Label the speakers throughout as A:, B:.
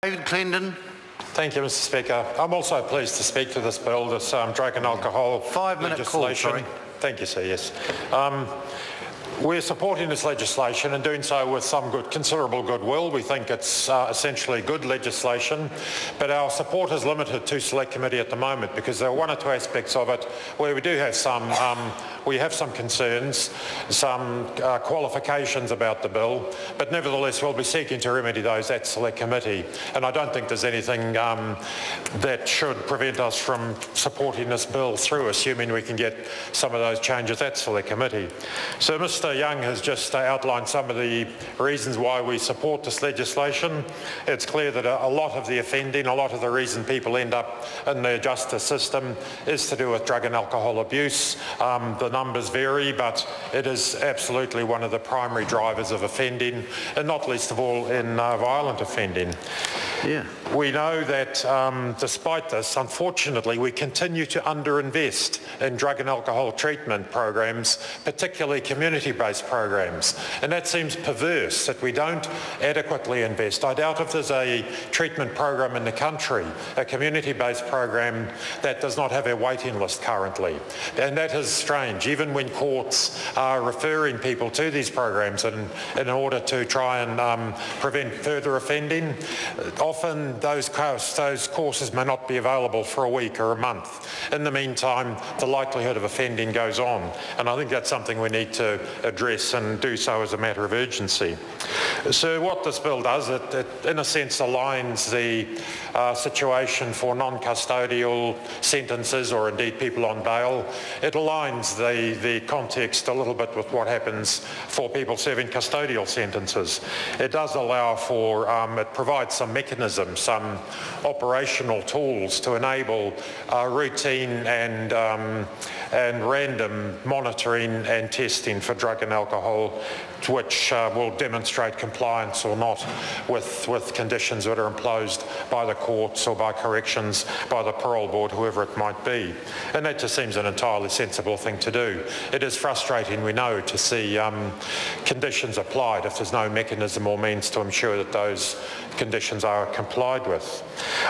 A: David Clendon.
B: Thank you, Mr. Speaker. I'm also pleased to speak to this bill, this drug and alcohol
A: 5-minute call, sorry.
B: Thank you, sir, yes. We're supporting this legislation and doing so with some considerable goodwill. We think it's essentially good legislation, but our support is limited to Select Committee at the moment because there are one or two aspects of it where we do have some concerns, some qualifications about the bill, but nevertheless we'll be seeking to remedy those at Select Committee. And I don't think there's anything that should prevent us from supporting this bill through, assuming we can get some of those changes at Select Committee. So Mr. Young has just outlined some of the reasons why we support this legislation. It's clear that a lot of the offending, a lot of the reason people end up in the justice system is to do with drug and alcohol abuse. The numbers vary, but it is absolutely one of the primary drivers of offending, and not least of all in violent offending.
A: Yeah.
B: We know that despite this, unfortunately, we continue to underinvest in drug and alcohol treatment programs, particularly community-based programs. And that seems perverse, that we don't adequately invest. I doubt if there's a treatment program in the country, a community-based program, that does not have a waiting list currently. And that is strange, even when courts are referring people to these programs in order to try and prevent further offending. Often those courses may not be available for a week or a month. In the meantime, the likelihood of offending goes on, and I think that's something we need to address and do so as a matter of urgency. So what this bill does, it in a sense aligns the situation for non-custodial sentences, or indeed people on bail. It aligns the context a little bit with what happens for people serving custodial sentences. It does allow for, it provides some mechanisms, some operational tools to enable routine and random monitoring and testing for drug and alcohol, which will demonstrate compliance or not with conditions that are imposed by the courts or by corrections, by the parole board, whoever it might be. And that just seems an entirely sensible thing to do. It is frustrating, we know, to see conditions applied if there's no mechanism or means to ensure that those conditions are complied with.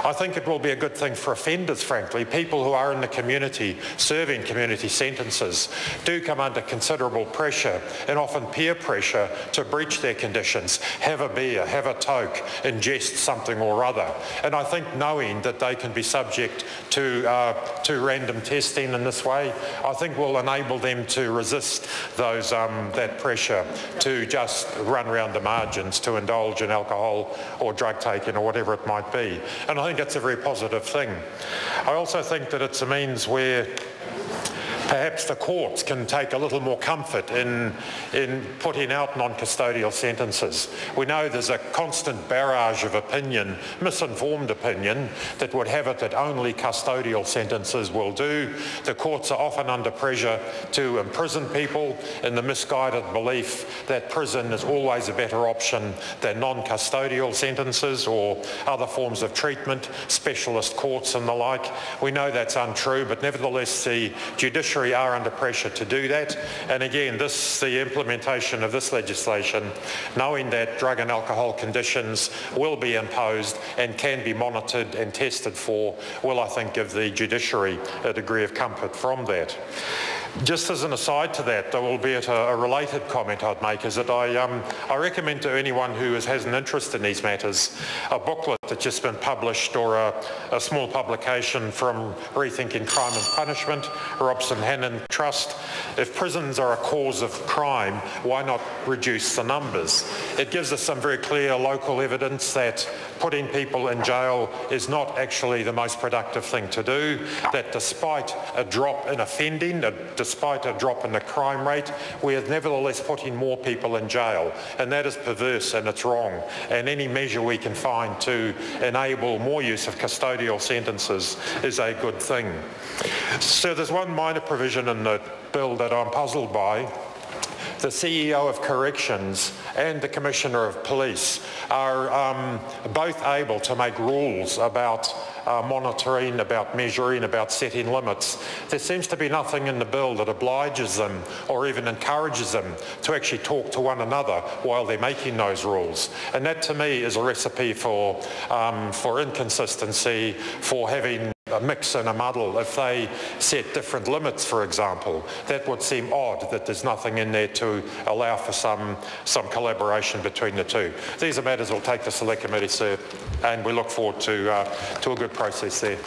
B: I think it will be a good thing for offenders, frankly. People who are in the community, serving community sentences, do come under considerable pressure, and often peer pressure, to breach their conditions, have a beer, have a toke, ingest something or other. And I think knowing that they can be subject to random testing in this way, I think will enable them to resist those that pressure to just run around the margins, to indulge in alcohol or drug taking or whatever it might be. And I think that's a very positive thing. I also think that it's a means where perhaps the courts can take a little more comfort in putting out non-custodial sentences. We know there's a constant barrage of opinion, misinformed opinion, that would have it that only custodial sentences will do. The courts are often under pressure to imprison people in the misguided belief that prison is always a better option than non-custodial sentences or other forms of treatment, specialist courts and the like. We know that's untrue, but nevertheless the judiciary are under pressure to do that. And again, the implementation of this legislation, knowing that drug and alcohol conditions will be imposed and can be monitored and tested for, will, I think, give the judiciary a degree of comfort from that. Just as an aside to that, albeit a related comment I'd make, is that I recommend to anyone who has an interest in these matters a booklet that's just been published, or a small publication from Rethinking Crime and Punishment, Robson Hannon Trust. If prisons are a cause of crime, why not reduce the numbers? It gives us some very clear local evidence that putting people in jail is not actually the most productive thing to do, that despite a drop in offending, despite a drop in the crime rate, we are nevertheless putting more people in jail. And that is perverse and it's wrong. And any measure we can find to enable more use of custodial sentences is a good thing. So there's one minor provision in the bill that I'm puzzled by. the CEO of Corrections and the Commissioner of Police are both able to make rules about monitoring, about measuring, about setting limits. There seems to be nothing in the bill that obliges them or even encourages them to actually talk to one another while they're making those rules. And that to me is a recipe for inconsistency, for having a mix and a muddle. If they set different limits, for example, that would seem odd that there's nothing in there to allow for some collaboration between the two. These are matters we'll take to Select Committee, sir, and we look forward to a good process there.